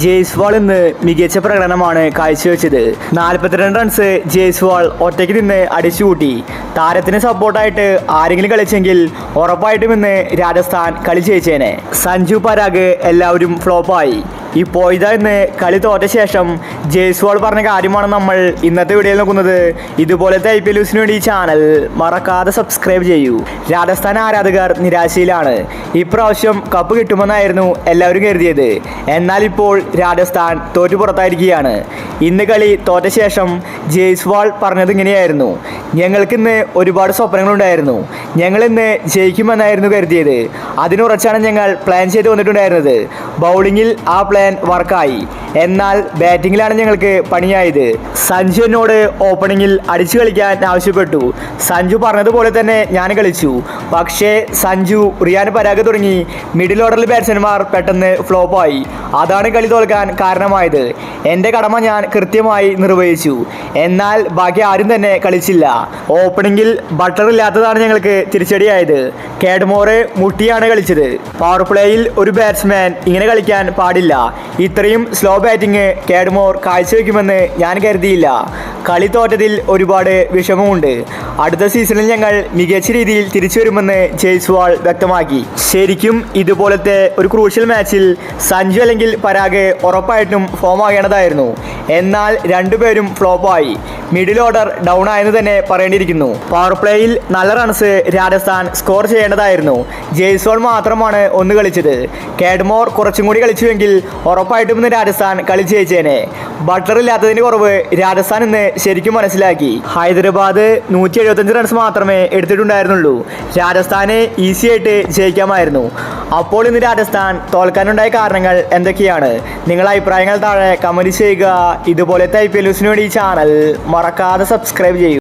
ജയ്സ്വാൾ ഇന്ന് മികച്ച പ്രകടനമാണ് കാഴ്ചവെച്ചത്. 42 റൺസ് ജയ്സ്വാൾ ഒറ്റയ്ക്ക് നിന്ന് അടിച്ചുകൂട്ടി. താരത്തിന് സപ്പോർട്ടായിട്ട് ആരെങ്കിലും കളിച്ചെങ്കിൽ ഉറപ്പായിട്ടും ഇന്ന് രാജസ്ഥാൻ കളി ജയിച്ചേനെ. സഞ്ജു പരാഗ് എല്ലാവരും ഫ്ലോപ്പായി. ഇപ്പോഴിതാ ഇന്ന് കളി തോറ്റ ശേഷം ജയ്സ്വാൾ പറഞ്ഞ കാര്യമാണ് നമ്മൾ ഇന്നത്തെ വീഡിയോയിൽ നോക്കുന്നത്. ഇതുപോലത്തെ IPL ന്യൂസിന് വേണ്ടി ഈ ചാനൽ മറക്കാതെ സബ്സ്ക്രൈബ് ചെയ്യൂ. രാജസ്ഥാൻ ആരാധകർ നിരാശയിലാണ്. ഇപ്രാവശ്യം കപ്പ് കിട്ടുമെന്നായിരുന്നു എല്ലാവരും കരുതിയത്. എന്നാൽ ഇപ്പോൾ രാജസ്ഥാൻ തോറ്റു പുറത്തായിരിക്കുകയാണ്. ഇന്ന് കളി തോറ്റ ശേഷം ജയ്സ്വാൾ പറഞ്ഞത് ഇങ്ങനെയായിരുന്നു: ഞങ്ങൾക്കിന്ന് ഒരുപാട് സ്വപ്നങ്ങളുണ്ടായിരുന്നു. ഞങ്ങളിന്ന് ജയിക്കുമെന്നായിരുന്നു കരുതിയത്. അതിനുറച്ചാണ് ഞങ്ങൾ പ്ലാൻ ചെയ്ത് വന്നിട്ടുണ്ടായിരുന്നത്. ബൗളിങ്ങിൽ ആ പ്ലാൻ വർക്കായി. എന്നാൽ ബാറ്റിങ്ങിലാണ് ഞങ്ങൾക്ക് പണിയായത്. സഞ്ജു എന്നോട് ഓപ്പണിങ്ങിൽ അടിച്ചു കളിക്കാൻ ആവശ്യപ്പെട്ടു. സഞ്ജു പറഞ്ഞതുപോലെ തന്നെ ഞാൻ കളിച്ചു. പക്ഷേ സഞ്ജു, റിയാൻ പരാഗ് തുടങ്ങി മിഡിൽ ഓർഡറിൽ ബാറ്റ്സ്മാൻമാർ പെട്ടെന്ന് ഫ്ലോപ്പായി. അതാണ് കളി തോൽക്കാൻ കാരണമായത്. എൻ്റെ കടമ ഞാൻ കൃത്യമായി നിർവഹിച്ചു. എന്നാൽ ബാക്കി ആരും തന്നെ കളിച്ചില്ല. ഓപ്പണിങ്ങിൽ ബട്ട്ലർ ഇല്ലാത്തതാണ് ഞങ്ങൾക്ക് തിരിച്ചടിയായത്. കാഡ്മോർ മുട്ടിയാണ് കളിച്ചത്. പവർ പ്ലേയിൽ ഒരു ബാറ്റ്സ്മാൻ ഇങ്ങനെ കളിക്കാൻ പാടില്ല. ഇത്രയും സ്ലോ ബാറ്റിംഗ് കാഡ്മോർ കാഴ്ചവെക്കുമെന്ന് ഞാൻ കരുതിയില്ല. കളി തോറ്റതിൽ ഒരുപാട് വിഷമമുണ്ട്. അടുത്ത സീസണിൽ ഞങ്ങൾ മികച്ച രീതിയിൽ തിരിച്ചു വരുമെന്ന് ജയ്സ്വാൾ വ്യക്തമാക്കി. ശരിക്കും ഇതുപോലത്തെ ഒരു ക്രൂഷ്യൽ മാച്ചിൽ സഞ്ജു അല്ലെങ്കിൽ പരാഗ് ഉറപ്പായിട്ടും ഫോം ആകേണ്ടതായിരുന്നു. എന്നാൽ രണ്ടുപേരും ഫ്ലോപ്പായി. മിഡിൽ ഓർഡർ ഡൗൺ ആയെന്ന് തന്നെ പറയേണ്ടിയിരിക്കുന്നു. പവർ പ്ലേയിൽ നല്ല റൺസ് രാജസ്ഥാൻ സ്കോർ ചെയ്യേണ്ടതായിരുന്നു. ജയ്സ്വാൾ മാത്രമാണ് ഒന്ന് കളിച്ചത്. കാഡ്മോർ കുറച്ചും കൂടി കളിച്ചുവെങ്കിൽ ഉറപ്പായിട്ടും ഇന്ന് രാജസ്ഥാൻ കളി ജയിച്ചേനെ. ബട്ട്ലർ ഇല്ലാത്തതിൻ്റെ കുറവ് രാജസ്ഥാൻ ഇന്ന് ശരിക്കും മനസ്സിലാക്കി. ഹൈദരാബാദ് 175 റൺസ് മാത്രമേ എടുത്തിട്ടുണ്ടായിരുന്നുള്ളൂ. രാജസ്ഥാന് ഈസി ആയിട്ട് ജയിക്കാമായിരുന്നു. അപ്പോൾ ഇന്ന് രാജസ്ഥാൻ തോൽക്കാനുണ്ടായ കാരണങ്ങൾ എന്തൊക്കെയാണ്? നിങ്ങളുടെ അഭിപ്രായങ്ങൾ താഴെ കമൻറ്റ് ചെയ്യുക. ഇതുപോലത്തെ IPL ന്യൂസിന് വേണ്ടി ഈ ചാനൽ മറക്കാതെ സബ്സ്ക്രൈബ് ചെയ്യൂ.